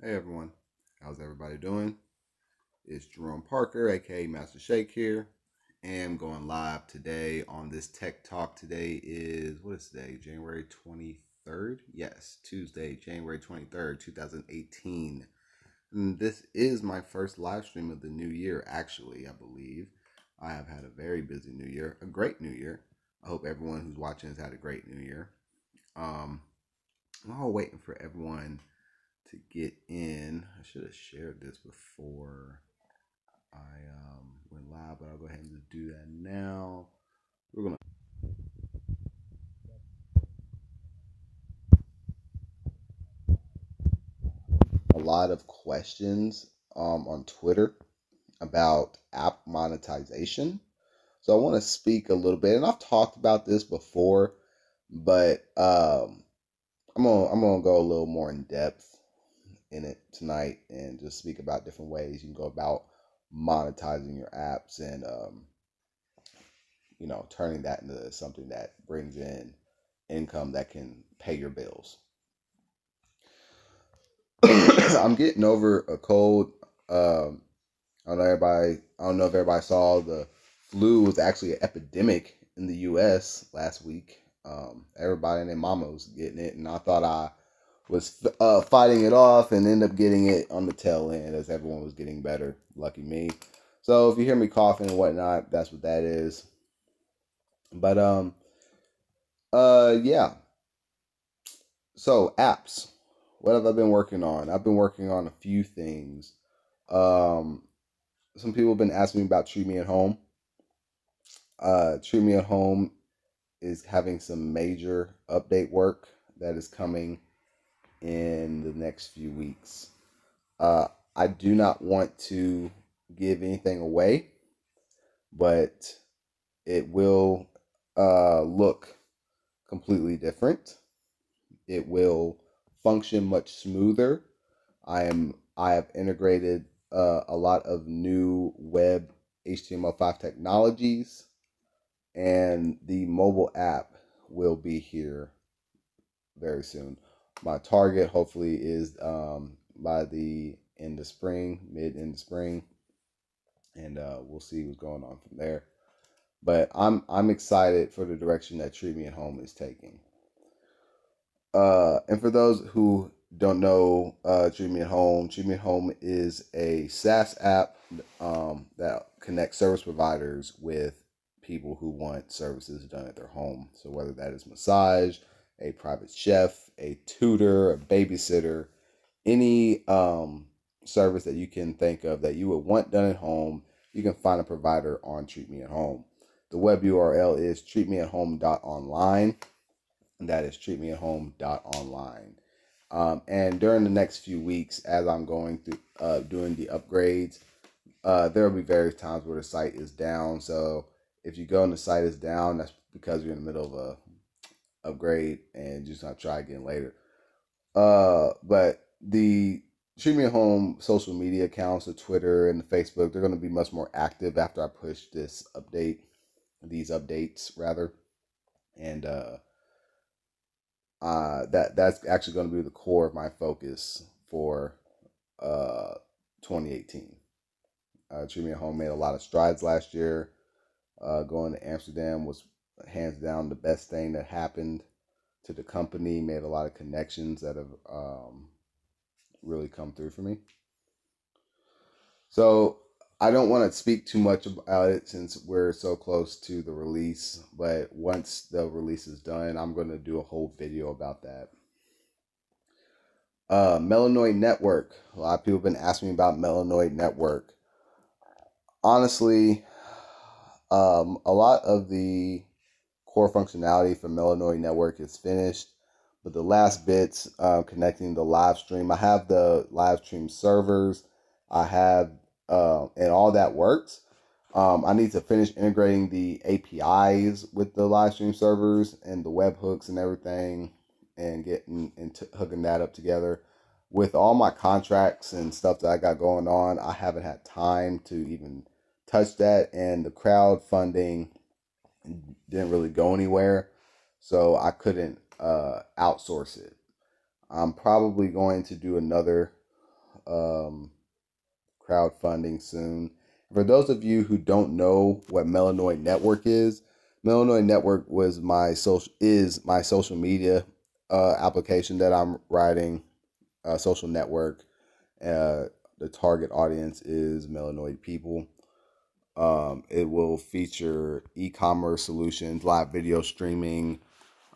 Hey everyone, how's everybody doing? It's Jerome Parker, aka Master Shake here, and I'm going live today on this Tech Talk. Today is, what is today? January 23rd? Yes, Tuesday, January 23rd, 2018. And this is my first live stream of the new year, actually, I believe. I have had a very busy new year, a great new year. I hope everyone who's watching has had a great new year. Um, I'm all waiting for everyone to get in. I should have shared this before I went live, but I'll go ahead and just do that now. We're gonna a lot of questions on Twitter about app monetization. So I want to speak a little bit, and I've talked about this before, but I'm gonna go a little more in depth in it tonight and just speak about different ways you can go about monetizing your apps and turning that into something that brings in income that can pay your bills. I'm getting over a cold. I don't know if everybody saw the flu was actually an epidemic in the U.S. last week. Everybody and their mama was getting it, and I thought I was fighting it off, and ended up getting it on the tail end as everyone was getting better. Lucky me. So if you hear me coughing and whatnot, that's what that is. But yeah. So apps. What have I been working on? I've been working on a few things. Um, some people have been asking me about Treat Me at Home. Treat Me at Home is having some major update work that is coming in the next few weeks. Uh, I do not want to give anything away, but it will look completely different. It will function much smoother. I have integrated a lot of new web HTML5 technologies, and the mobile app will be here very soon. My target, hopefully, is by the end of spring, mid end of spring, and we'll see what's going on from there. But I'm excited for the direction that Treat Me at Home is taking. And for those who don't know, Treat Me at Home is a SaaS app that connects service providers with people who want services done at their home. So whether that is massage, a private chef, a tutor, a babysitter, any service that you can think of that you would want done at home, you can find a provider on Treat Me at Home. The web URL is treatmeathome.online. And that is treatmeathome.online. And during the next few weeks, as I'm going through doing the upgrades, there will be various times where the site is down. So if you go and the site is down, that's because you're in the middle of a upgrade and just not try again later. But the Treat Me at Home social media accounts, the Twitter and the Facebook, they're going to be much more active after I push these updates rather, and that's actually going to be the core of my focus for uh, 2018. Treat Me at Home made a lot of strides last year. Going to Amsterdam was hands down the best thing that happened to the company. Made a lot of connections that have really come through for me. So I don't want to speak too much about it since we're so close to the release. But once the release is done, I'm going to do a whole video about that. Melanoid Network. A lot of people have been asking me about Melanoid Network. Honestly, a lot of the core functionality for Melanoid Network is finished, but the last bits connecting the live stream, I have the live stream servers, I have, and all that works. I need to finish integrating the APIs with the live stream servers and the webhooks and everything, and getting and hooking that up together. With all my contracts and stuff that I got going on, I haven't had time to even touch that, and the crowdfunding didn't really go anywhere, so I couldn't outsource it. I'm probably going to do another crowdfunding soon. For those of you who don't know what Melanoid Network is, Melanoid Network is my social media application that I'm writing, social network. The target audience is melanoid people. It will feature e-commerce solutions, live video streaming,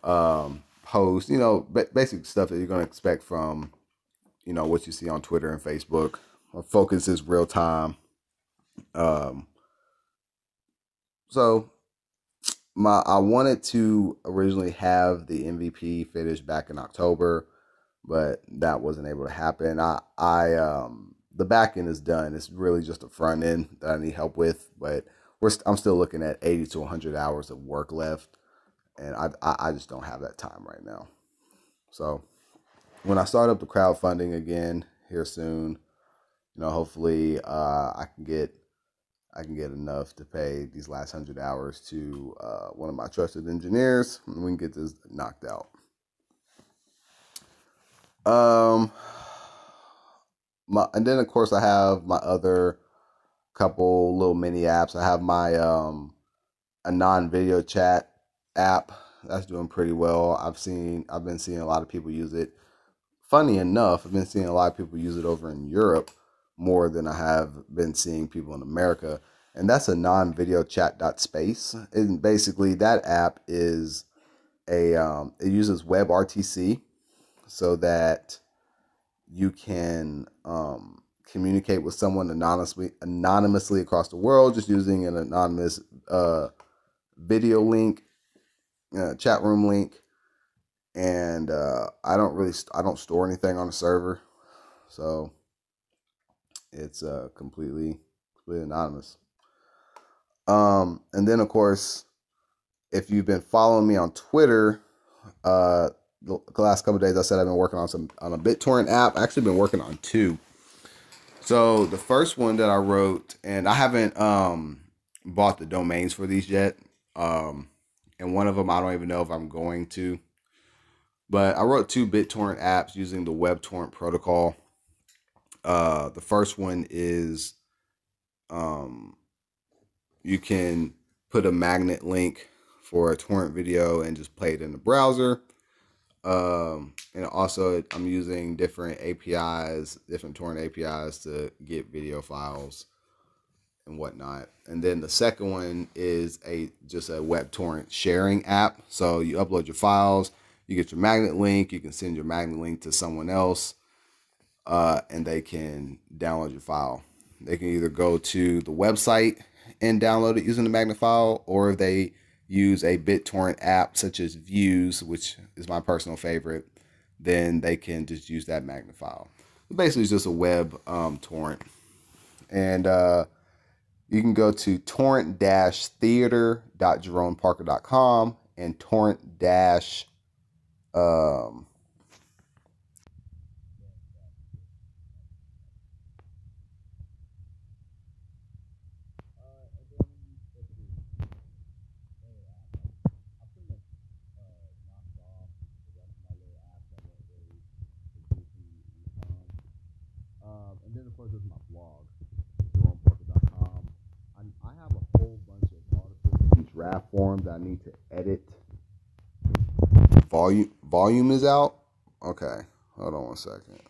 posts, basic stuff that you're going to expect from, what you see on Twitter and Facebook. Our focus is real time. Um, so I wanted to originally have the MVP finished back in October, but that wasn't able to happen. The back end is done. It's really just the front end that I need help with, but I'm still looking at 80 to 100 hours of work left, and I just don't have that time right now. So when I start up the crowdfunding again here soon, hopefully I can get enough to pay these last 100 hours to one of my trusted engineers, and we can get this knocked out. And then of course I have my other couple little mini apps. I have my a non-video chat app that's doing pretty well. I've been seeing a lot of people use it. Funny enough, I've been seeing a lot of people use it over in Europe more than I have been seeing people in America. And that's a non-video chat.space. And basically that app is it uses WebRTC so that you can communicate with someone anonymously across the world, just using an anonymous video link, chat room link. And I don't store anything on the server, so it's completely anonymous. And then of course, if you've been following me on Twitter, the last couple of days I said I've been working on a BitTorrent app. I've actually been working on two. So the first one that I wrote, and I haven't bought the domains for these yet. And one of them I don't even know if I'm going to. But I wrote two BitTorrent apps using the WebTorrent protocol. The first one is you can put a magnet link for a torrent video and just play it in the browser. And also I'm using different APIs, different torrent APIs to get video files and whatnot. And then the second one is just a web torrent sharing app. So you upload your files, you get your magnet link, you can send your magnet link to someone else, and they can download your file. They can either go to the website and download it using the magnet file, or if they use a BitTorrent app such as Views, which is my personal favorite, then they can just use that magnet file. Basically, it's just a web torrent. And you can go to torrent-theater.jeromeparker.com and torrent- and then of course there's my blog, jeromeparker.com. I have a whole bunch of articles in draft form that I need to edit. Volume is out. Okay, hold on one second.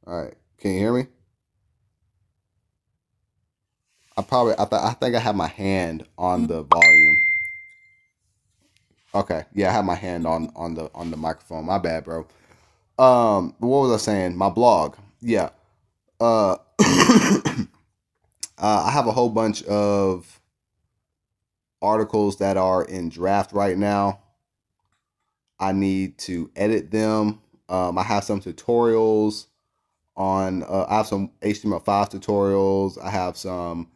All right, can you hear me? I think I have my hand on the volume. Okay, yeah, I have my hand on the microphone. My bad, bro. What was I saying? My blog. Yeah. I have a whole bunch of articles that are in draft right now. I need to edit them. I have some tutorials on. I have some HTML5 tutorials. I have some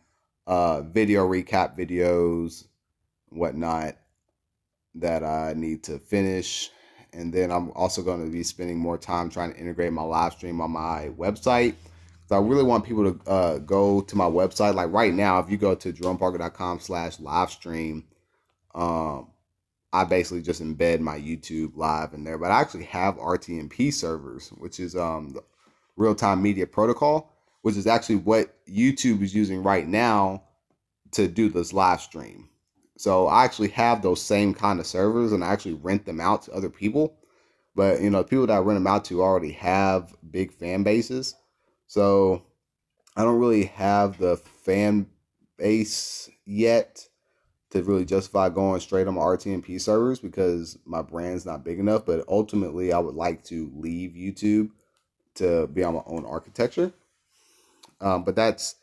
video recap videos, whatnot, that I need to finish. And then I'm also going to be spending more time trying to integrate my live stream on my website. So I really want people to go to my website. Like right now, if you go to jeromeparker.com/livestream, I I basically just embed my YouTube live in there. But I actually have RTMP servers, which is the real time media protocol, which is actually what YouTube is using right now to do this live stream. So I actually have those same kind of servers, and I actually rent them out to other people. But the people that I rent them out to already have big fan bases. So I don't really have the fan base yet to really justify going straight on my RTMP servers because my brand's not big enough. But ultimately, I would like to leave YouTube to be on my own architecture. But that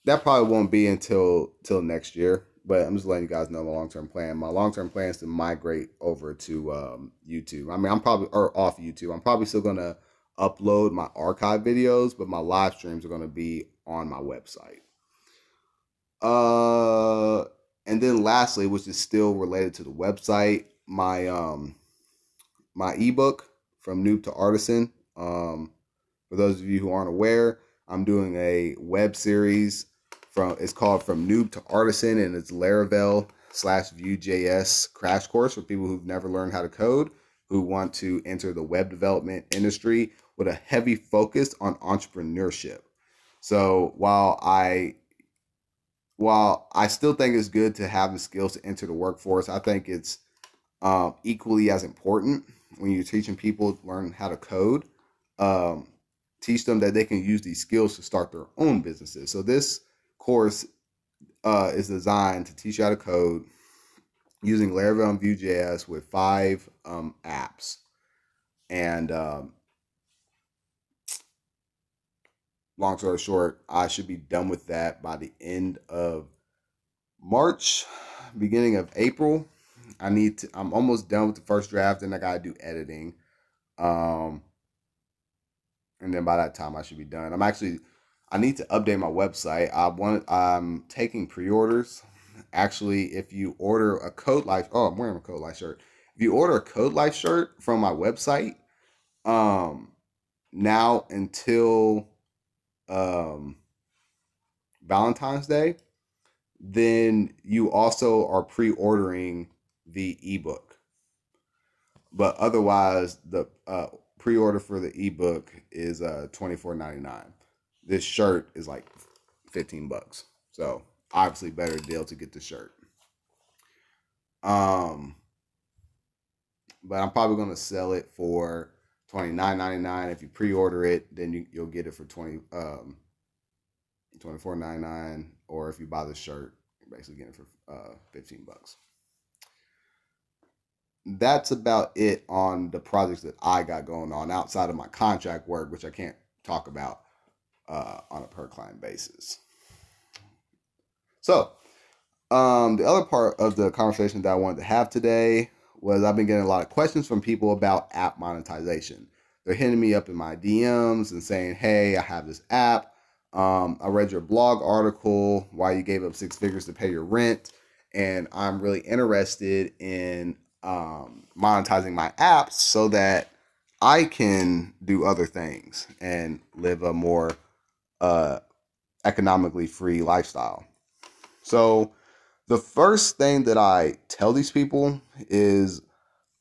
probably won't be till next year. But I'm just letting you guys know my long term plan. My long term plan is to migrate over to YouTube. I mean, I'm probably or off YouTube. I'm probably still gonna upload my archive videos, but my live streams are gonna be on my website. Uh, and then lastly, which is still related to the website, my ebook from noob to artisan. For those of you who aren't aware, I'm doing a web series it's called From Noob to Artisan, and it's Laravel/Vue.js crash course for people who've never learned how to code, who want to enter the web development industry with a heavy focus on entrepreneurship. So while I still think it's good to have the skills to enter the workforce, I think it's equally as important when you're teaching people to learn how to code. Um, Teach them that they can use these skills to start their own businesses. So this course is designed to teach you how to code using Laravel and Vue.js with 5 apps. And long story short, I should be done with that by the end of March, beginning of April. I'm almost done with the first draft, and I gotta do editing. Um, and then by that time I should be done. I need to update my website. I'm taking pre-orders. Actually, if you order a Code Life, oh, I'm wearing a Code Life shirt. If you order a Code Life shirt from my website, um, now until um Valentine's Day, then you also are pre-ordering the ebook. But otherwise, the pre-order for the ebook is $24.99. This shirt is like $15. So obviously, better deal to get the shirt. Um, but I'm probably gonna sell it for $29.99. If you pre-order it, then you'll get it for $24.99. Or if you buy the shirt, you're basically getting it for $15. That's about it on the projects that I got going on outside of my contract work, which I can't talk about on a per client basis. So, the other part of the conversation that I wanted to have today was I've been getting a lot of questions from people about app monetization. They're hitting me up in my DMs and saying, "Hey, I have this app. I read your blog article why you gave up 6 figures to pay your rent, and I'm really interested in monetizing my apps so that I can do other things and live a more uh, economically free lifestyle." So the first thing that I tell these people is,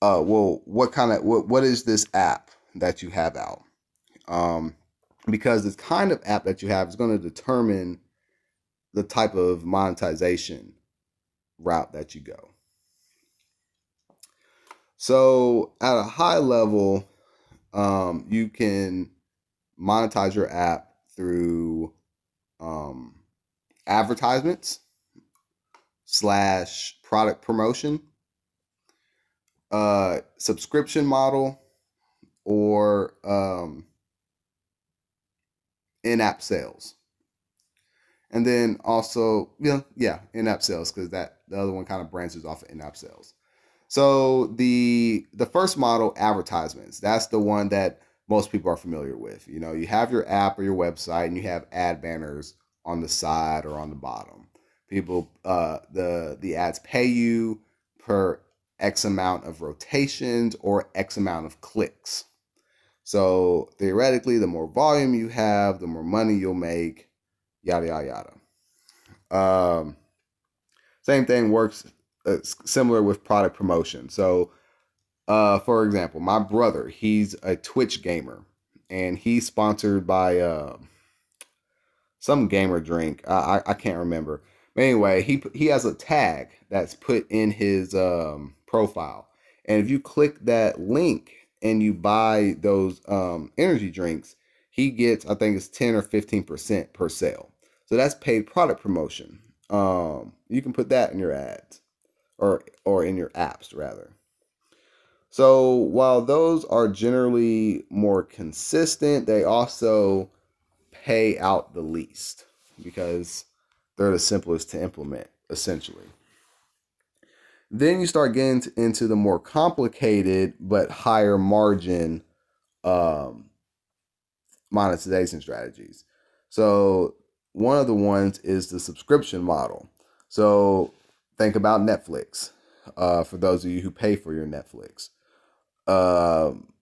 well, what is this app that you have out? Um, because this kind of app that you have is going to determine the type of monetization route that you go. So at a high level, you can monetize your app through advertisements / product promotion, subscription model, or in-app sales. And then also, in-app sales, because the other one kind of branches off of in-app sales. So the first model, advertisements, that's the one that most people are familiar with. You have your app or your website, and you have ad banners on the side or on the bottom. People, the ads pay you per X amount of rotations or X amount of clicks. So theoretically, the more volume you have, the more money you'll make, yada yada yada. Same thing works similar with product promotion. So, for example, my brother, he's a Twitch gamer, and he's sponsored by some gamer drink. I can't remember. But anyway, he has a tag that's put in his profile, and if you click that link and you buy those energy drinks, he gets, I think it's 10 or 15% per sale. So that's paid product promotion. You can put that in your ads or in your apps rather. So while those are generally more consistent, they also pay out the least because they're the simplest to implement, essentially. Then you start getting into the more complicated but higher margin um, monetization strategies. So, one of the ones is the subscription model. So, think about Netflix for those of you who pay for your Netflix. Um,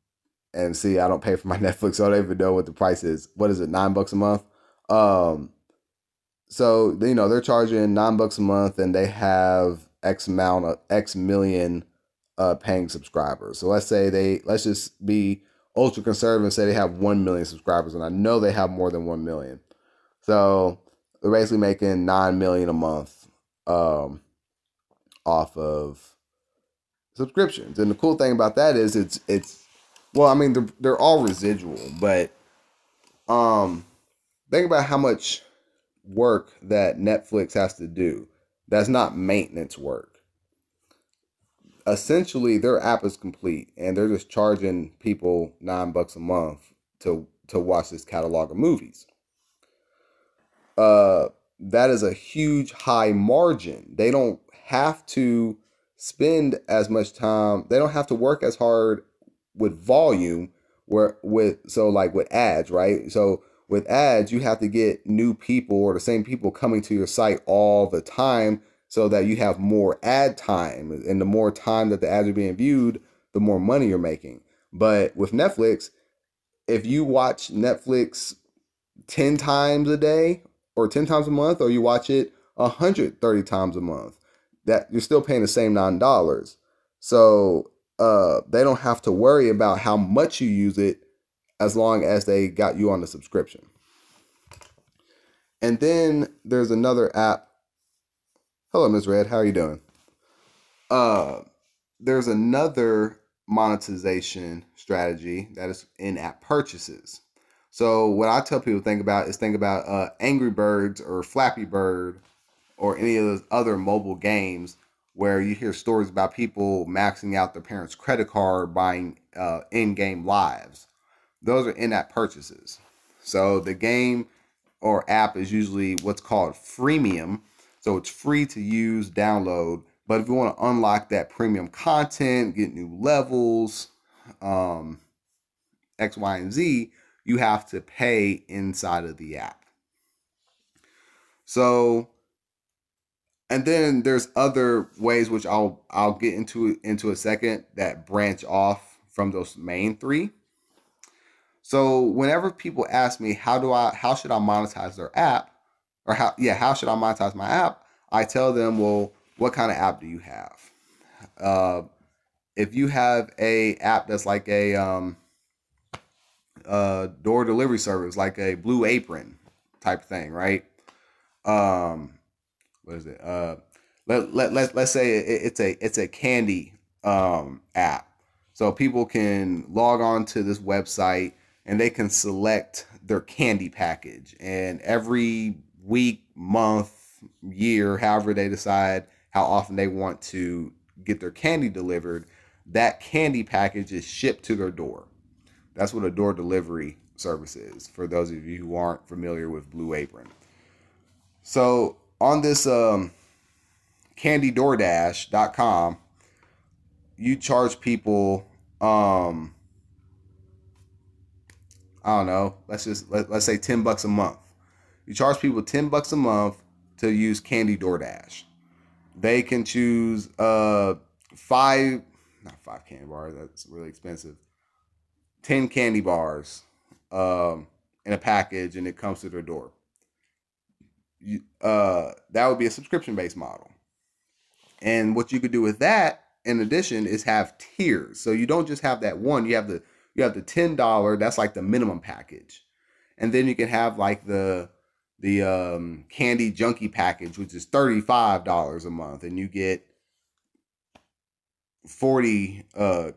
and see, I don't pay for my Netflix, so I don't even know what the price is. What is it, $9 a month? Um, so they're charging $9 a month, and they have X amount of X million paying subscribers. So let's just be ultra conservative and say they have 1 million subscribers, and I know they have more than 1 million. So they're basically making 9 million a month off of subscriptions. And the cool thing about that is it's well, I mean they're all residual, but um think about how much work that Netflix has to do. That's not maintenance work. Essentially, their app is complete, and they're just charging people $9 a month to watch this catalog of movies. Uh, that is a huge high margin. They don't have to spend as much time. They don't have to work as hard with volume. Where with so like with ads, right? So with ads, you have to get new people or the same people coming to your site all the time so that you have more ad time. And the more time that the ads are being viewed, the more money you're making. But with Netflix, if you watch Netflix 10 times a day or 10 times a month, or you watch it 130 times a month, that you're still paying the same $9. So they don't have to worry about how much you use it as long as they got you on the subscription. And then there's another app. Hello, Ms. Red. How are you doing? Uh, there's another monetization strategy that is in-app purchases. So what I tell people to think about Angry Birds or Flappy Bird or any of those other mobile games where you hear stories about people maxing out their parents' credit card buying in-game lives. Those are in-app purchases. So the game or app is usually what's called freemium. So it's free to use, download. But if you want to unlock that premium content, get new levels, um, X, Y, and Z, you have to pay inside of the app. So, and then there's other ways which I'll get into a second that branch off from those main three. So whenever people ask me how should I monetize their app, or how should I monetize my app, I tell them, well, what kind of app do you have? Uh, if you have a app that's like a door delivery service, like a Blue Apron type thing, right? Um, what is it? Let's say it's a candy app, so people can log on to this website and they can select their candy package, and every week, month, year, however they decide how often they want to get their candy delivered, that candy package is shipped to their door. That's what a door delivery service is, for those of you who aren't familiar with Blue Apron. So on this candydoordash.com, you charge people I don't know, let's say $10 a month. You charge people $10 a month to use Candy DoorDash. They can choose five, not five candy bars, that's really expensive. 10 candy bars in a package, and it comes to their door. That would be a subscription based model. And what you could do with that, in addition, is have tiers. So you don't just have that one. You have the $10. That's like the minimum package, and then you can have like the candy junkie package, which is $35 a month, and you get 40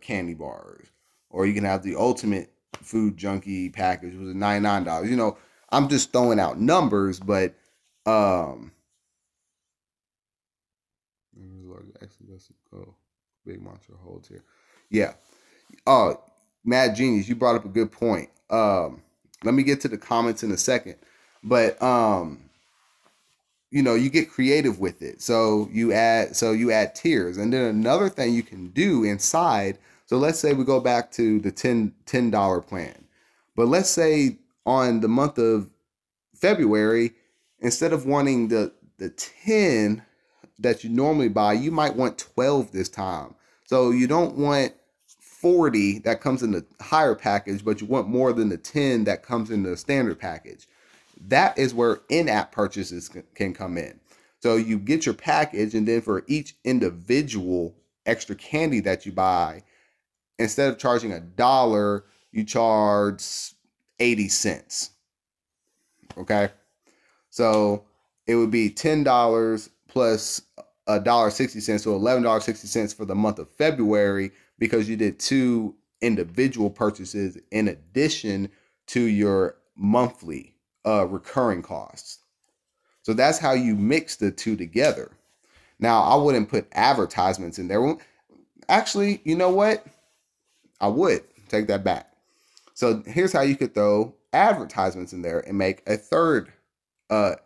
candy bars. Or you can have the ultimate food junkie package, which is $99. I'm just throwing out numbers, but um, big monster holds here. Yeah. Oh, Mad Genius, you brought up a good point. Let me get to the comments in a second, but you get creative with it. So you add tiers, and then another thing you can do inside. So let's say we go back to the $10 plan, but let's say on the month of February, instead of wanting the 10 that you normally buy, you might want 12 this time. So you don't want 40 that comes in the higher package, but you want more than the 10 that comes in the standard package. That is where in-app purchases can come in. So you get your package, and then for each individual extra candy that you buy, instead of charging $1, you charge 80 cents. Okay. So it would be $10 plus $1.60, so $11.60 for the month of February, because you did two individual purchases in addition to your monthly recurring costs. So that's how you mix the two together. Now, I wouldn't put advertisements in there. Actually, you know what? I would take that back. So here's how you could throw advertisements in there and make a third uh,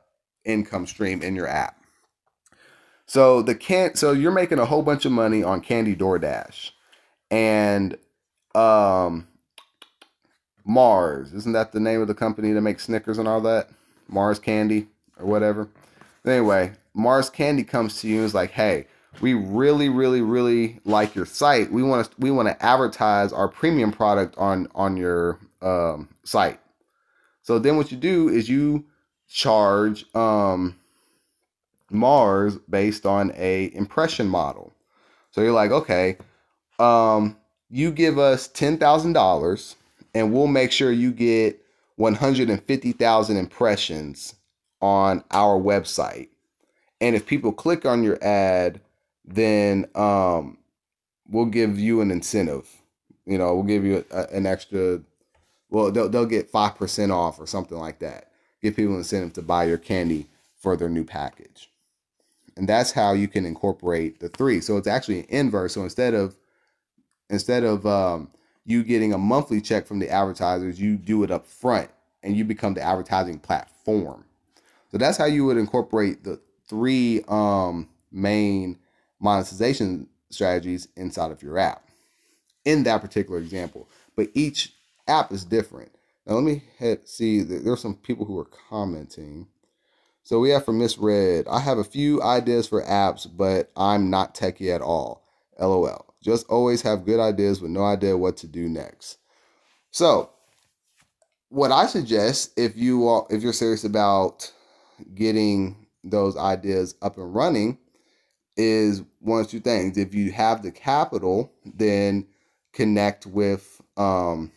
income stream in your app. So you're making a whole bunch of money on Candy DoorDash, and um Mars, isn't that the name of the company that makes Snickers and all that? Mars Candy or whatever. Anyway, Mars Candy comes to you and is like, "Hey, we really, really, really like your site. We want to advertise our premium product on your site." So then what you do is you charge Mars based on a impression model. So you're like, okay, you give us $10,000, and we'll make sure you get 150,000 impressions on our website. And if people click on your ad, then we'll give you an incentive. We'll give you an extra. Well, they'll get 5% off or something like that. Give people an incentive to buy your candy for their new package. And that's how you can incorporate the three. So it's actually an inverse. So instead of you getting a monthly check from the advertisers, you do it up front, and you become the advertising platform. So that's how you would incorporate the three main monetization strategies inside of your app in that particular example. But each app is different. Now let me see. There's some people who are commenting. So we have from Misread, I have a few ideas for apps, but I'm not techie at all. LOL. Just always have good ideas with no idea what to do next. So what I suggest, if you're serious about getting those ideas up and running, is one of two things. If you have the capital, then connect with an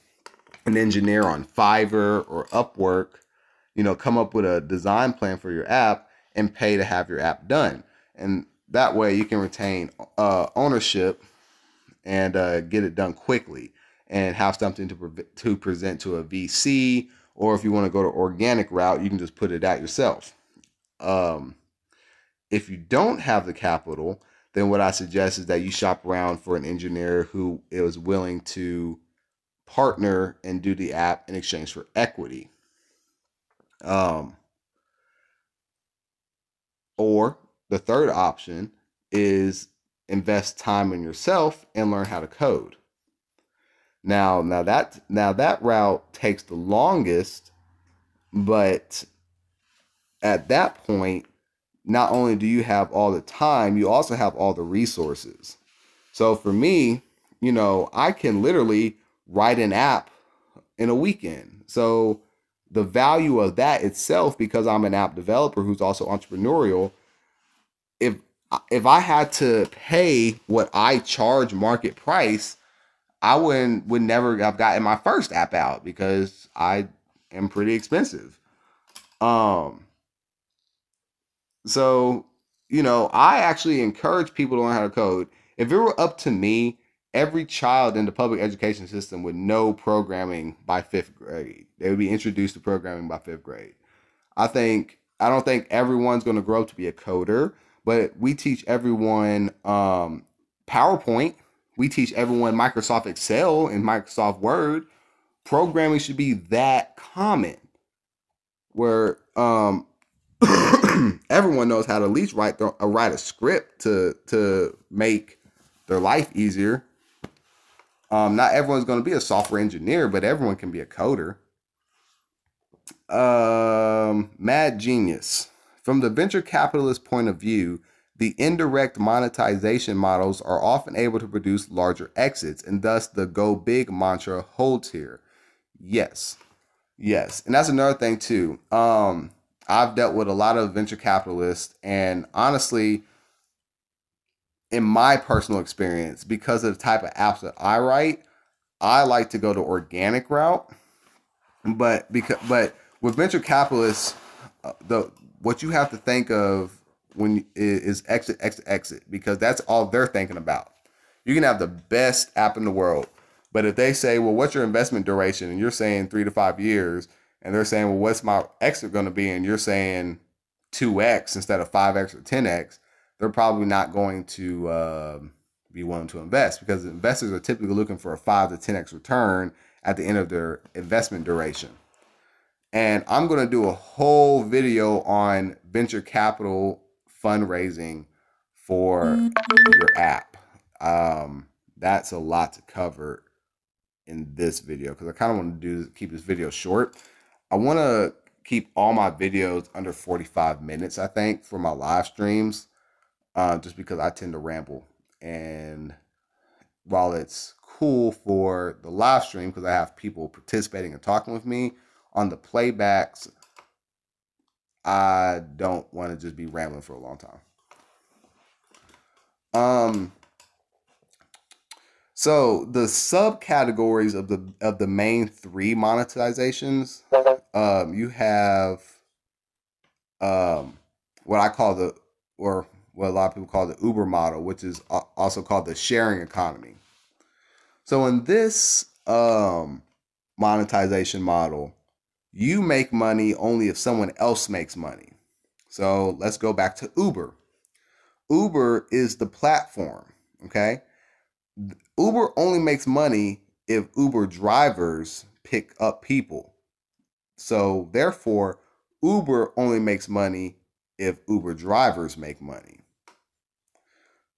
engineer on Fiverr or Upwork, come up with a design plan for your app and pay to have your app done. And that way you can retain ownership and get it done quickly and have something to present to a VC. Or if you want to go to organic route, you can just put it out yourself. If you don't have the capital, then what I suggest is that you shop around for an engineer who is willing to partner and do the app in exchange for equity. Um, or the third option is invest time in yourself and learn how to code. Now that route takes the longest, but at that point, not only do you have all the time, you also have all the resources. So for me, I can literally write an app in a weekend. So the value of that itself, because I'm an app developer who's also entrepreneurial, if if I had to pay what I charge market price, I would never have gotten my first app out because I am pretty expensive. Um, so I actually encourage people to learn how to code. If it were up to me, every child in the public education system would know programming by fifth grade. They would be introduced to programming by fifth grade. I don't think everyone's going to grow up to be a coder, but we teach everyone PowerPoint. We teach everyone Microsoft Excel and Microsoft Word. Programming should be that common where everyone knows how to at least write a script to make their life easier. Not everyone's going to be a software engineer, but everyone can be a coder. Mad genius. From the venture capitalist point of view, the indirect monetization models are often able to produce larger exits, and thus the go big mantra holds here. Yes. Yes. And that's another thing too. I've dealt with a lot of venture capitalists, and honestly, in my personal experience, because of the type of apps that I write, I like to go the organic route. But with venture capitalists, the what you have to think of when is exit, exit, exit, because that's all they're thinking about. You can have the best app in the world, but if they say, well, what's your investment duration, and you're saying 3 to 5 years, and they're saying, well, what's my exit going to be, and you're saying 2x instead of 5x or 10x, they're probably not going to be willing to invest, because investors are typically looking for a 5 to 10x return at the end of their investment duration. And I'm going to do a whole video on venture capital fundraising for your app. That's a lot to cover in this video because I kind of want to keep this video short. I want to keep all my videos under 45 minutes, I think, for my live streams, just because I tend to ramble. And while it's cool for the live stream because I have people participating and talking with me, on the playbacks, I don't want to just be rambling for a long time. Um, so the subcategories of the main three monetizations, you have um, what I call or what a lot of people call the Uber model, which is also called the sharing economy. So in this monetization model, you make money only if someone else makes money. So let's go back to Uber. Uber is the platform, okay? Uber only makes money if Uber drivers pick up people. So therefore, Uber only makes money if Uber drivers make money.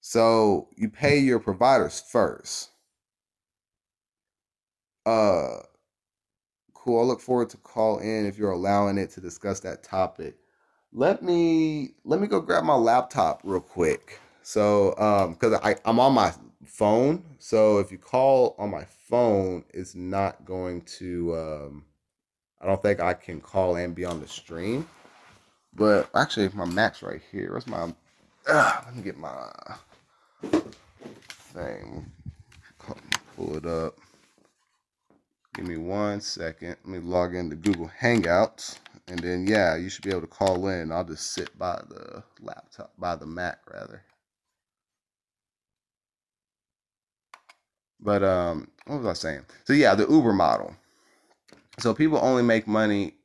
So you pay your providers first. Uh cool. I look forward to call in if you're allowing it to discuss that topic. Let me go grab my laptop real quick. So because I'm on my phone, so if you call on my phone, it's not going to I don't think I can call and be on the stream. But actually my Mac's right here. Where's my let me get my thing. Pull it up. Give me 1 second. Let me log into Google Hangouts. And then, yeah, you should be able to call in. I'll just sit by the laptop, by the Mac, rather. But, what was I saying? So, yeah, the Uber model. So, people only make money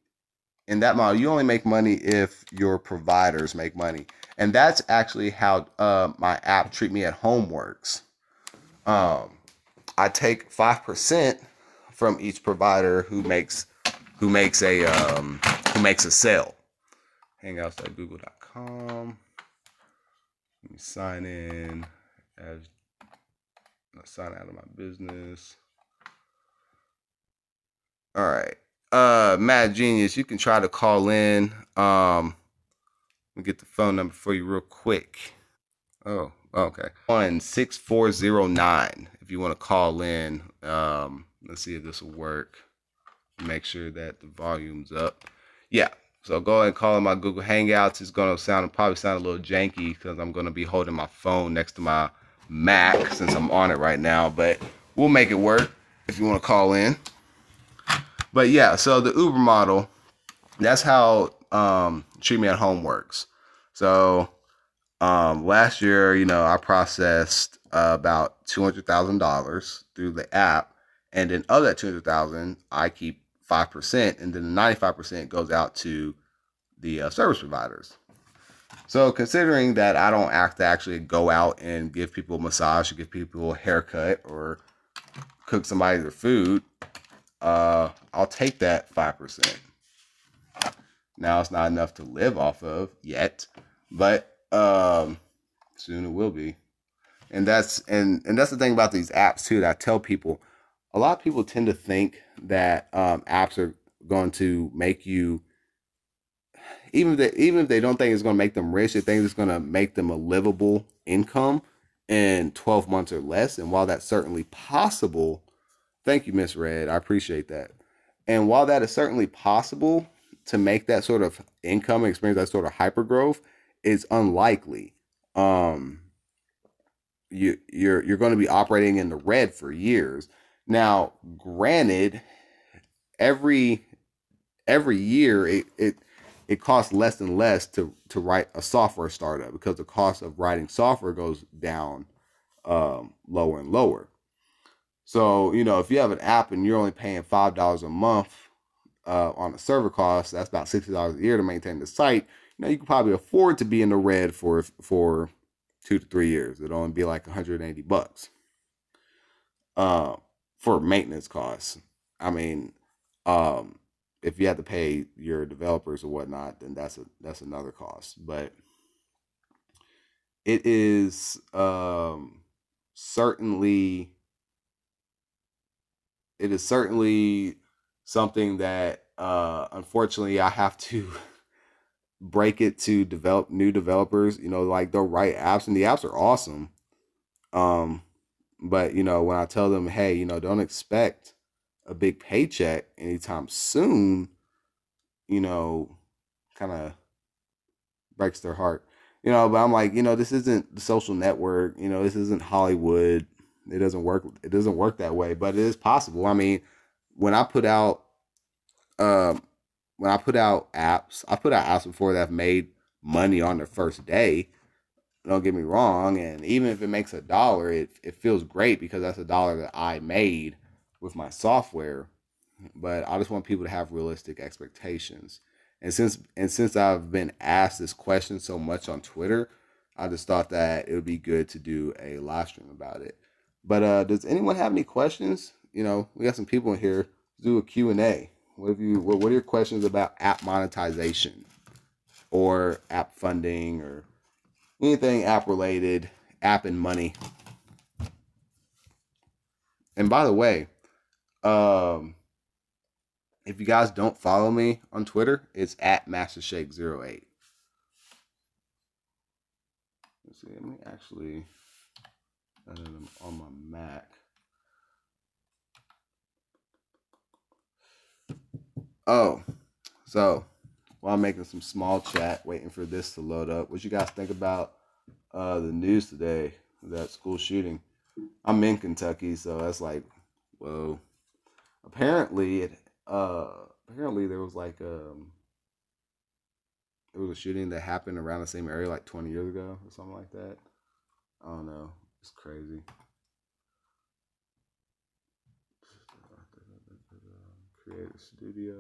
in that model. You only make money if your providers make money. And that's actually how my app Treat Me at Home works. I take 5% from each provider who makes a sale. Hangouts.google.com. Let me sign in as sign out of my business. All right. Mad Genius, you can try to call in. Let me get the phone number for you real quick. Oh, okay. 16409 if you want to call in. Let's see if this will work. Make sure that the volume's up. Yeah. So go ahead and call in my Google Hangouts. It's gonna probably sound a little janky because I'm gonna be holding my phone next to my Mac since I'm on it right now, but we'll make it work if you want to call in. But yeah, so the Uber model, that's how Treat Me at Home works. So last year, I processed about $200,000 through the app, and then of that 200,000, I keep 5%, and then the 95% goes out to the service providers. So considering that I don't have to actually go out and give people a massage or give people a haircut or cook somebody their food, I'll take that 5%. Now it's not enough to live off of yet, but soon it will be. And that's the thing about these apps too that I tell people. A lot of people tend to think that apps are going to make you, even if they don't think it's going to make them rich, they think it's going to make them a livable income in 12 months or less. And while that's certainly possible, thank you, Miss Red, I appreciate that. And while that is certainly possible to make that sort of income and experience that sort of hyper growth, is unlikely. Um, you're going to be operating in the red for years. Now, granted, every every year it costs less and less to write a software startup because the cost of writing software goes down lower and lower. So if you have an app and you're only paying $5 a month on a server cost, that's about $60 a year to maintain the site. You can probably afford to be in the red for 2 to 3 years. It'll only be like $180 uh, for maintenance costs. I mean, um, if you have to pay your developers or whatnot, then that's another cost. But it is certainly certainly something that unfortunately I have to break it to develop new developers. Like they'll write apps and the apps are awesome. Um, but when I tell them, hey, don't expect a big paycheck anytime soon, you know, kind of breaks their heart. But I'm like, this isn't the social network. This isn't Hollywood. It doesn't work. It doesn't work that way, but it is possible. I mean, when I put out, um, I put out apps before that have made money on their first day. Don't get me wrong, and even if it makes $1, it feels great because that's $1 that I made with my software. But I just want people to have realistic expectations. And since I've been asked this question so much on Twitter, I just thought that it would be good to do a live stream about it. But does anyone have any questions? We got some people in here. Let's do a Q&A. What are your questions about app monetization or app funding or anything app related, app and money? And by the way, um, if you guys don't follow me on Twitter, it's at MasterShake08. Let's see, let me actually on my Mac. Oh, so while I'm making some small chat, waiting for this to load up, what you guys think about the news today, that school shooting? I'm in Kentucky, so that's like, whoa. Apparently, apparently there was a shooting that happened around the same area like 20 years ago or something like that. I don't know. It's crazy. Creator Studio.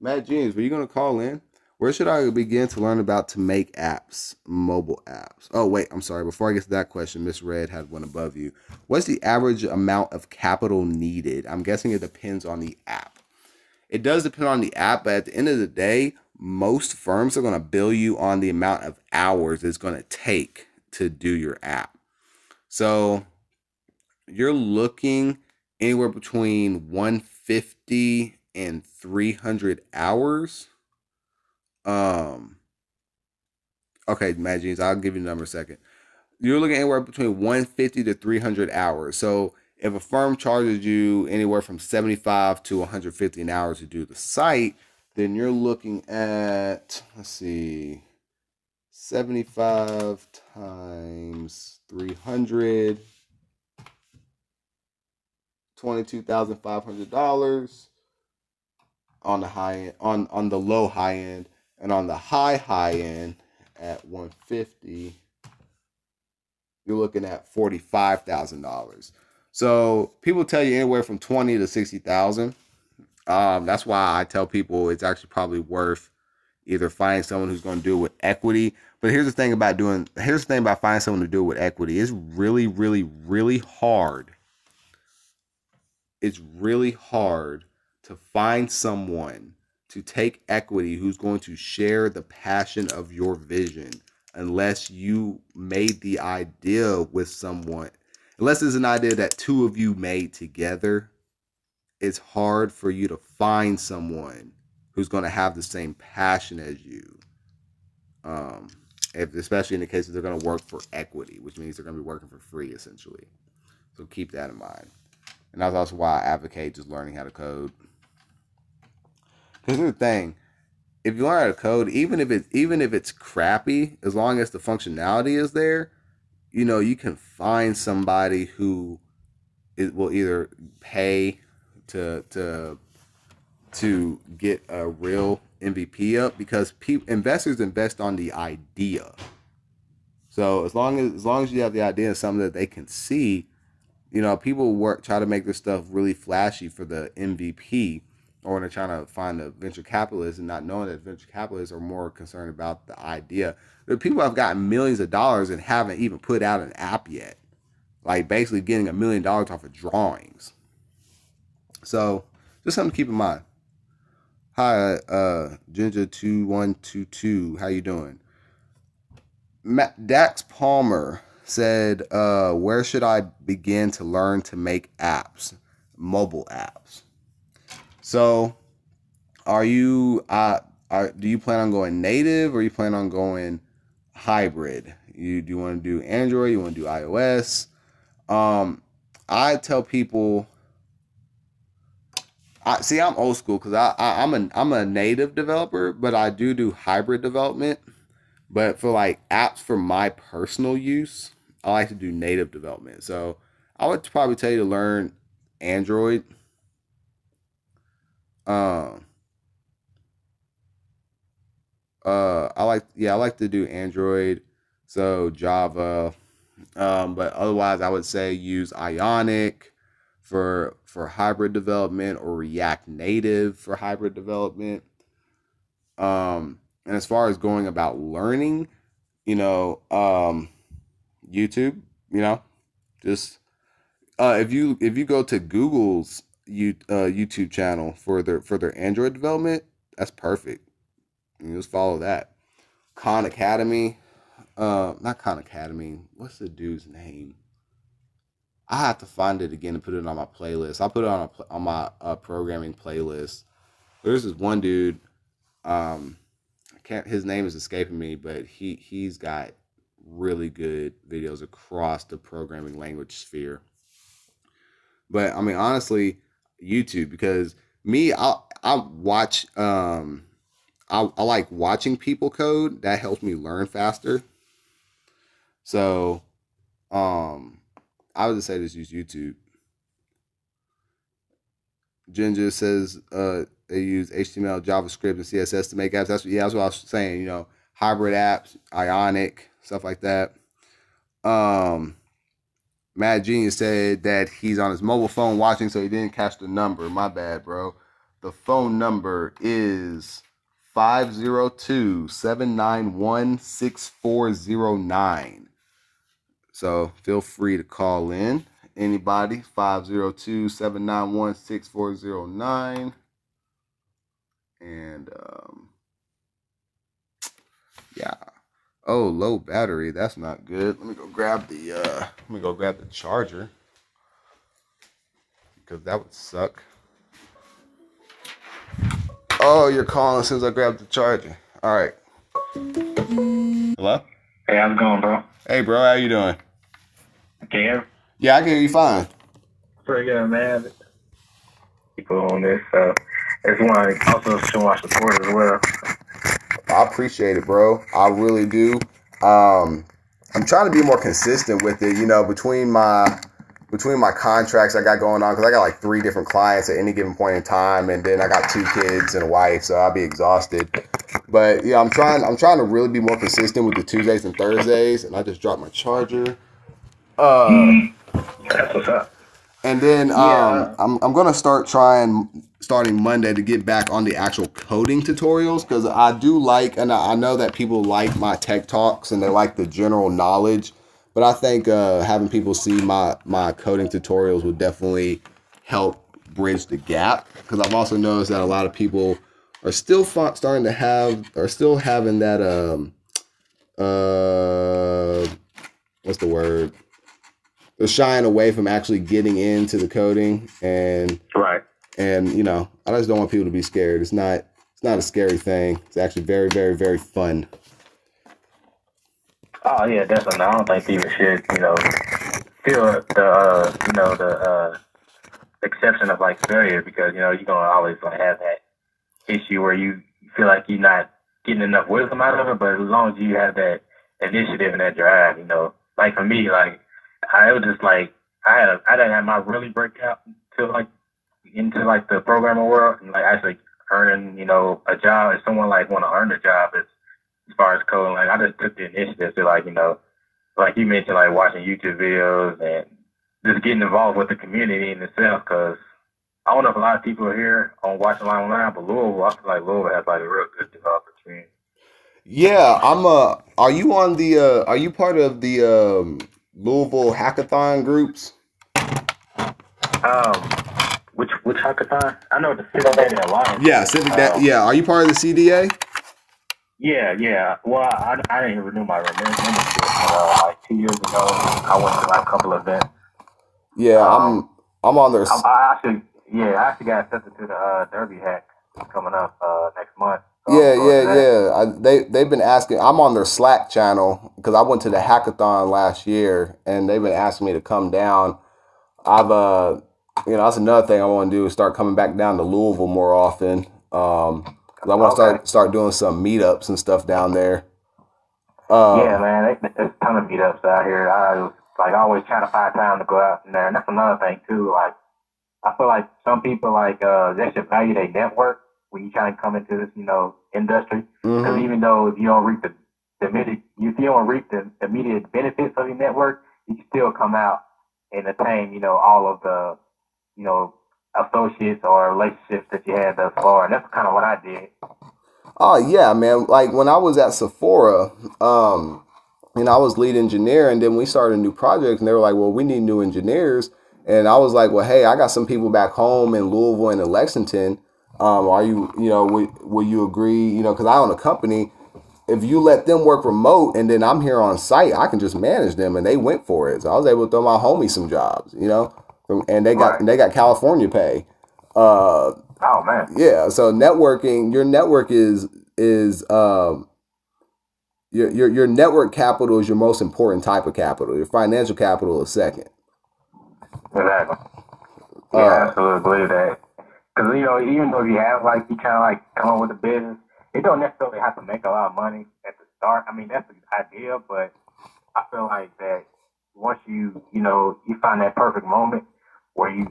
Matt Jeans, were you going to call in? Where should I begin to learn about to make apps, mobile apps? Oh, wait, I'm sorry. Before I get to that question, Miss Red had one above you. What's the average amount of capital needed? I'm guessing it depends on the app. It does depend on the app, but at the end of the day, most firms are going to bill you on the amount of hours it's going to take to do your app. So you're looking anywhere between 150 and 300 hours. Um, okay, Mad Jeans, I'll give you the number in a second. You're looking anywhere between 150 to 300 hours. So if a firm charges you anywhere from 75 to 150 an hour to do the site, then you're looking at, let's see, 75 times 300, $22,500 on the high end, on the low high end, and on the high end at 150, you're looking at $45,000. So people tell you anywhere from 20 to 60,000. That's why I tell people it's actually probably worth either finding someone who's going to do it with equity. But here's the thing about finding someone to do it with equity. It's really, really, really hard. It's really hard to find someone to take equity who's going to share the passion of your vision unless you made the idea with someone. Unless it's an idea that two of you made together, it's hard for you to find someone who's going to have the same passion as you. Especially in the case that they're going to work for equity, which means they're going to be working for free, essentially. So keep that in mind. And that's also why I advocate just learning how to code. Because here's the thing, if you learn how to code, even if it's crappy, as long as the functionality is there, you can find somebody who will either pay to get a real MVP up, because investors invest on the idea. So as long as you have the idea of something that they can see, people try to make this stuff really flashy for the MVP, or when they're trying to find a venture capitalist and not knowing that venture capitalists are more concerned about the idea. The people have gotten millions of dollars and haven't even put out an app yet. Like basically getting $1 million off of drawings. So just something to keep in mind. Hi, Ginger2122. How you doing? Dax Palmer said, where should I begin to learn to make apps, mobile apps? So, do you plan on going native, or you plan on going hybrid? Do you want to do Android? You want to do iOS? I tell people, I'm old school because I'm a native developer, but I do hybrid development. But for like apps for my personal use, I like to do native development. So I would probably tell you to learn Android. I like to do Android. So Java. But otherwise I would say use Ionic for hybrid development, or React Native for hybrid development. And as far as going about learning, YouTube, just if you go to Google's YouTube channel for their Android development, that's perfect. You just follow that. Khan Academy, not Khan Academy. What's the dude's name? I have to find it again and put it on my playlist. I'll put it on my programming playlist. There's this one dude. His name is escaping me, but he's got really good videos across the programming language sphere. But I mean, honestly, YouTube, because I watch I like watching people code. That helps me learn faster. So I would just say just use YouTube. Ginger says they use HTML, JavaScript, and CSS to make apps. That's what I was saying. Hybrid apps, Ionic, stuff like that. Mad Genius said that he's on his mobile phone watching, so he didn't catch the number. My bad, bro. The phone number is 502-791-6409. So feel free to call in. Anybody, 502-791-6409. And yeah. Oh, low battery. That's not good. Let me go grab the charger, because that would suck. Oh, you're calling as soon as I grab the charger. All right. Hello? Hey, how's it going, bro? Hey, bro. How you doing? Can you hear me? Yeah, I can hear you fine. Pretty good, man. People on this. if you want to also show our support as well. I appreciate it, bro. I really do. I'm trying to be more consistent with it, between my contracts I got going on, because I got like 3 different clients at any given point in time, and then I got 2 kids and a wife, so I'll be exhausted. But yeah, I'm trying to really be more consistent with the Tuesdays and Thursdays, and I just dropped my charger. That's what's up. And then Yeah. I'm gonna starting Monday to get back on the actual coding tutorials, because I do like, and I know that people like my tech talks and they like the general knowledge, but I think having people see my coding tutorials would definitely help bridge the gap, because I've also noticed that a lot of people are still still having that what's the word, they're shying away from actually getting into the coding, Right. and I just don't want people to be scared. It's not a scary thing. It's actually very, very, very fun. Oh yeah, definitely. I don't think people should, feel the, exception of like failure, because you're gonna always like have that issue where you feel like you're not getting enough wisdom out of it. But as long as you have that initiative and that drive, like for me, like I was just like I didn't have my really breakout until like into like the programming world, and like actually earning a job. If someone like want to earn a job as far as coding, like I just took the initiative to like like you mentioned, like watching YouTube videos and just getting involved with the community in itself. Because I don't know if a lot of people are here on watching online, but Louisville, I feel like Louisville has like a real good developer community. Yeah, are you on the are you part of the Louisville hackathon groups? Um, which hackathon? I know the Civic Data Alliance Yeah, is. Civic yeah, are you part of the CDA? Yeah, yeah. Well, I didn't renew my membership, but like 2 years ago, I went to like a couple events. Yeah, Um, I'm on there. I actually, yeah, I actually got accepted to the Derby hack coming up next month, so I'm Yeah, gonna go yeah, to that. yeah. They've been asking. I'm on their Slack channel because I went to the hackathon last year, and they've been asking me to come down. I've that's another thing I want to do is start coming back down to Louisville more often. 'Cause I want to Okay. start doing some meetups and stuff down there. Yeah, Um, man, there's a ton of meetups out here. I was like always trying to find time to go out in there, and that's another thing too. Like I feel like some people like they should value their network when you try to come into this, industry. Because mhm. even though if you don't reap the immediate, if you don't reap the immediate benefits of your network, you can still come out and attain, all of the, you know, associates or relationships that you had thus far. And that's kind of what I did. Oh yeah, man. Like when I was at Sephora, I was lead engineer, and then we started a new project, and they were like, "Well, we need new engineers." And I was like, "Well, hey, I got some people back home in Louisville and in Lexington. Are you, will you agree? Because I own a company. If you let them work remote, and then I'm here on site, I can just manage them." And they went for it. So I was able to throw my homies some jobs, and Right. they got California pay. Uh, Oh man. yeah. So networking, your network is your network capital is your most important type of capital. Your financial capital is second. Exactly. Yeah, I Uh, absolutely believe that. Because even though you have like you kind of like come up with a business, it don't necessarily have to make a lot of money at the start. I mean, that's the idea, but I feel like that once you find that perfect moment where you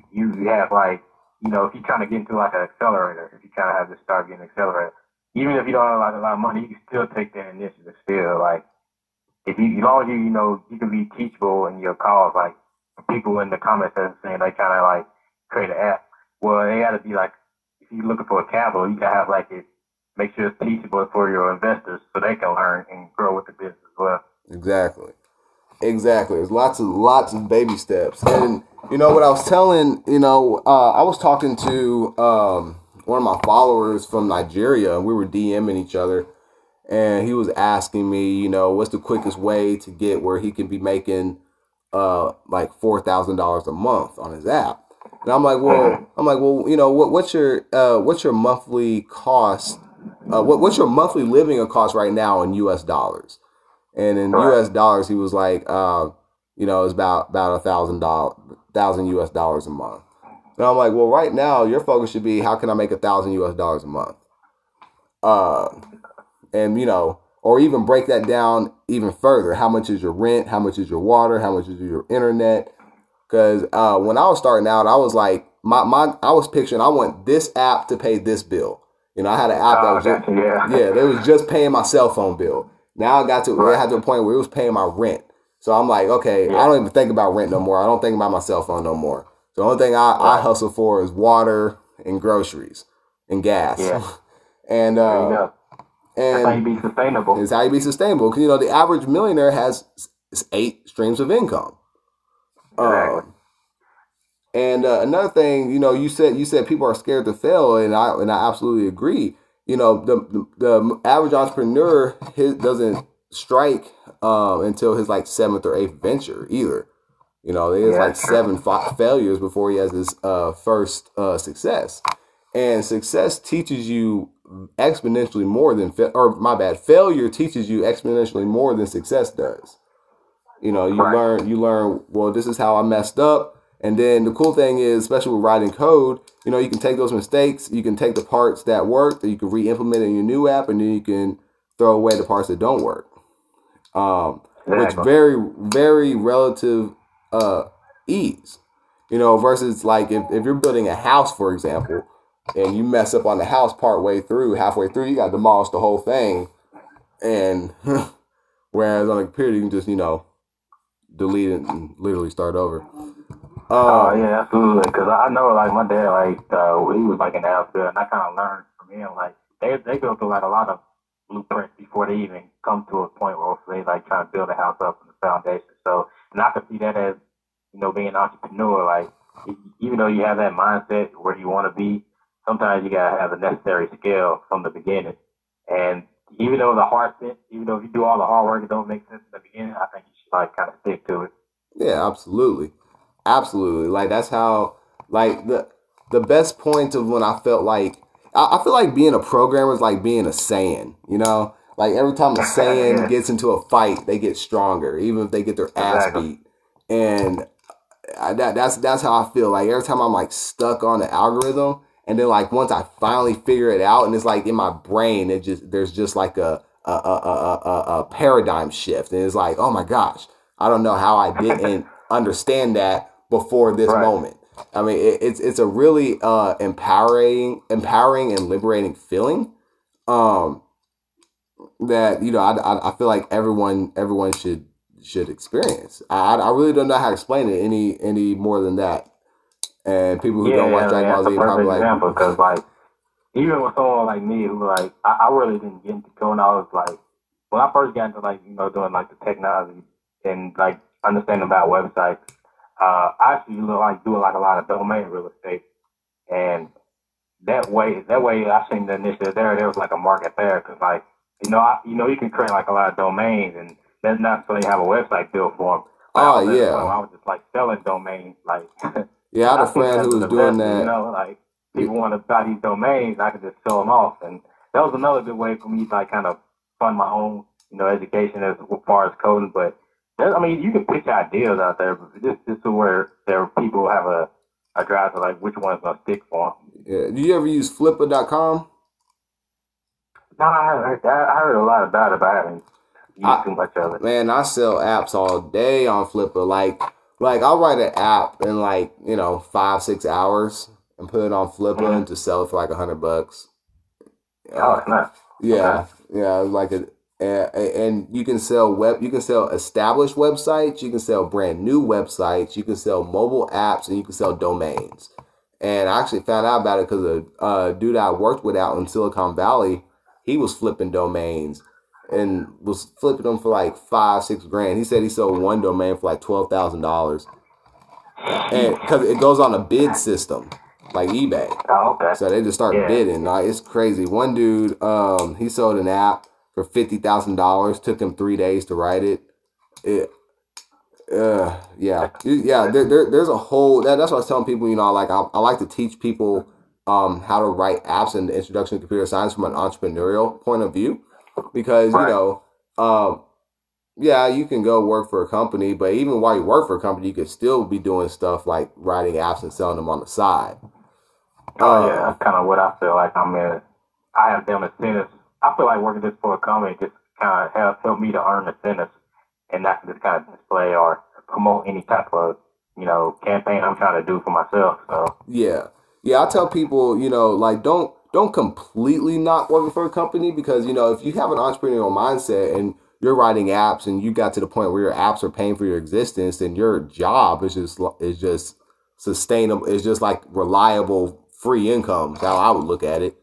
have like if you're trying to get into like an accelerator, if you're trying to have this start getting an accelerator, even if you don't have like a lot of money, you can still take that initiative. Still, like if you as long as you can be teachable in your calls, like people in the comments are saying they kind of like create an app. Well, they got to be like if you're looking for a capital, you gotta have like it make sure it's teachable for your investors so they can learn and grow with the business as well. exactly. Exactly. There's lots of baby steps. And what I was telling, I was talking to one of my followers from Nigeria, and we were DMing each other, and he was asking me, what's the quickest way to get where he can be making like $4,000 a month on his app. And Mm-hmm. I'm like, well, what's your monthly cost? What's your monthly living cost right now in U.S. dollars? And in Right. U.S. dollars, he was like, it's about $1,000 US dollars a month. And I'm like, well, right now your focus should be how can I make $1,000 US a month? Uh, and or even break that down even further. How much is your rent? How much is your water? How much is your internet? Because when I was starting out, I was like, I was picturing I want this app to pay this bill. I had an app that was just they was just paying my cell phone bill. Now it got to a point where it was paying my rent. So I'm like, okay, I don't even think about rent no more. I don't think about my cell phone no more. So the only thing I hustle for is water and groceries and gas. Yeah. And that's how you be sustainable. It's how you be sustainable. Because the average millionaire has 8 streams of income. Exactly. And another thing, you said people are scared to fail, and I absolutely agree. The average entrepreneur doesn't strike until his like 7th or 8th venture either. There's like 7 failures before he has his first success. And success teaches you exponentially more than failure teaches you exponentially more than success does. You learn, well, this is how I messed up. And then the cool thing is, especially with writing code, you can take those mistakes, you can take the parts that work, that you can re-implement in your new app, and then you can throw away the parts that don't work. Which very, very relative ease. Versus like if you're building a house, for example, and you mess up on the house halfway through, you got to demolish the whole thing. And whereas on a computer, you can just, delete it and literally start over. Oh yeah, absolutely. Because I know, like my dad, like he was like in the house builder, and I kind of learned from him. Like they go through like a lot of blueprints before they even come to a point where they like trying to build a house up from the foundation. So, and I can see that as being an entrepreneur. Like even though you have that mindset where you want to be, sometimes you gotta have the necessary skill from the beginning. And even though even though if you do all the hard work, it don't make sense in the beginning. I think you should like kind of stick to it. Yeah, absolutely. Absolutely. Like that's how like the best point of when I felt like I feel like being a programmer is like being a Saiyan, Like every time a Saiyan gets into a fight, they get stronger, even if they get their ass beat. And that's how I feel. Like every time I'm like stuck on the algorithm, and then like once I finally figure it out, and it's like in my brain, there's just like a paradigm shift, and it's like, oh my gosh, I don't know how I didn't understand that before this moment. I mean, it's a really empowering and liberating feeling. That I feel like everyone should experience. I really don't know how to explain it any more than that. And people who don't watch Dragon Ball Z probably like, example, because like even with someone like me who like I really didn't get into coding. I was like when I first got into like doing like the technology and like understanding about websites. I actually like do like a lot of domain real estate, and that way I seen the initiative there was like a market there because like you can create like a lot of domains and that's not so you have a website built for them. Like, I was just like selling domains like. Yeah, I had a friend who was doing that. Like people want to buy these domains, I could just sell them off, and that was another good way for me to like kind of fund my own education as far as coding. But you can pitch ideas out there, but this is where there people have a drive to like which one's gonna stick for them. Yeah. Do you ever use Flipper.com? No, I heard a lot about it, but I haven't used too much of it. Man, I sell apps all day on Flipper. Like I'll write an app in like 5-6 hours and put it on Flipper and just sell it for like $100. Oh, nice. Yeah, yeah, like and you can sell established websites, you can sell brand new websites, you can sell mobile apps, and you can sell domains. And I actually found out about it because a dude I worked with out in Silicon Valley, he was flipping domains and was flipping them for like 5-6 grand. He said he sold one domain for like $12,000, and because it goes on a bid system like eBay. Oh, okay. So they just start bidding. Like, it's crazy. One dude, he sold an app for $50,000. Took him 3 days to write it. There's a whole. That's what I was telling people. I like to teach people how to write apps and the introduction to computer science from an entrepreneurial point of view, because yeah, you can go work for a company, but even while you work for a company, you could still be doing stuff like writing apps and selling them on the side. Oh yeah, Um, that's kind of what I feel like. I'm in. I have them incentives. I feel like working just for a company just kind of help me to earn incentives, and not just kind of display or promote any type of campaign I'm trying to do for myself. So yeah, yeah. I tell people, like don't completely not working for a company because if you have an entrepreneurial mindset and you're writing apps and you got to the point where your apps are paying for your existence, then your job is just sustainable. It's just like reliable free income. Is how I would look at it.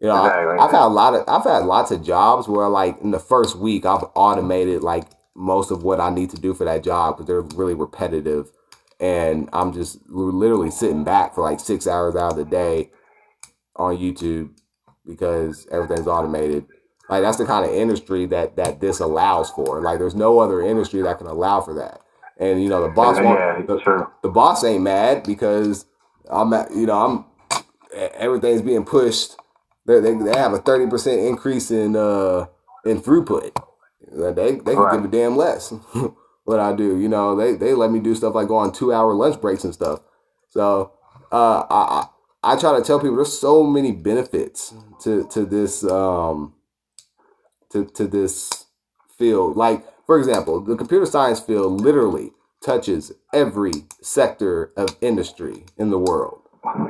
exactly, I've had lots of jobs where like in the first week I've automated like most of what I need to do for that job because they're really repetitive, and I'm just literally sitting back for like 6 hours out of the day on YouTube because everything's automated. Like that's the kind of industry that this allows for. Like there's no other industry that can allow for that. And yeah, true, the boss ain't mad because I'm everything's being pushed. They have a 30% increase in throughput. They could give right, a damn less what I do. They let me do stuff like go on 2 hour lunch breaks and stuff. So I try to tell people there's so many benefits to this to this field. Like for example, the computer science field literally touches every sector of industry in the world.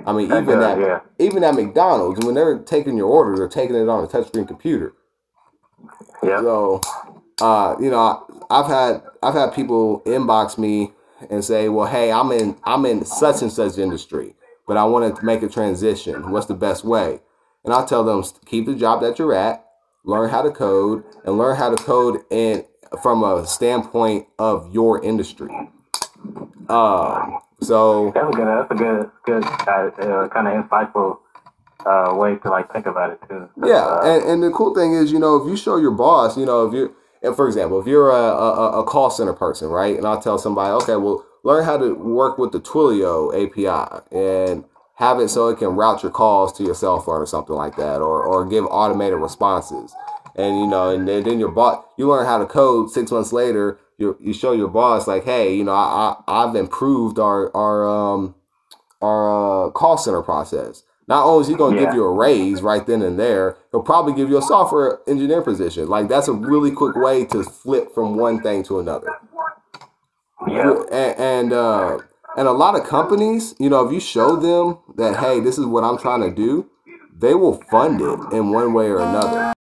I mean, that does, yeah, even at McDonald's, when they're taking your order, they're taking it on a touchscreen computer. yep, So, I've had people inbox me and say, "Well, hey, I'm in such and such industry, but I want to make a transition. What's the best way?" And I tell them, keep the job that you're at, learn how to code, and learn how to code in from a standpoint of your industry. So that's a good kind of insightful way to like think about it too. 'Cause, yeah, and the cool thing is, if you show your boss, if you're, for example, if you're a call center person, right, and I'll tell somebody, okay, well, learn how to work with the Twilio API and have it so it can route your calls to your cell phone or something like that, or give automated responses, and then your boss, you learn how to code. 6 months later, you show your boss like, hey, I've improved our call center process. Not only is he going to give yeah, you a raise right then and there, he'll probably give you a software engineer position. Like that's a really quick way to flip from one thing to another. yeah. And a lot of companies, if you show them that hey, this is what I'm trying to do, they will fund it in one way or another.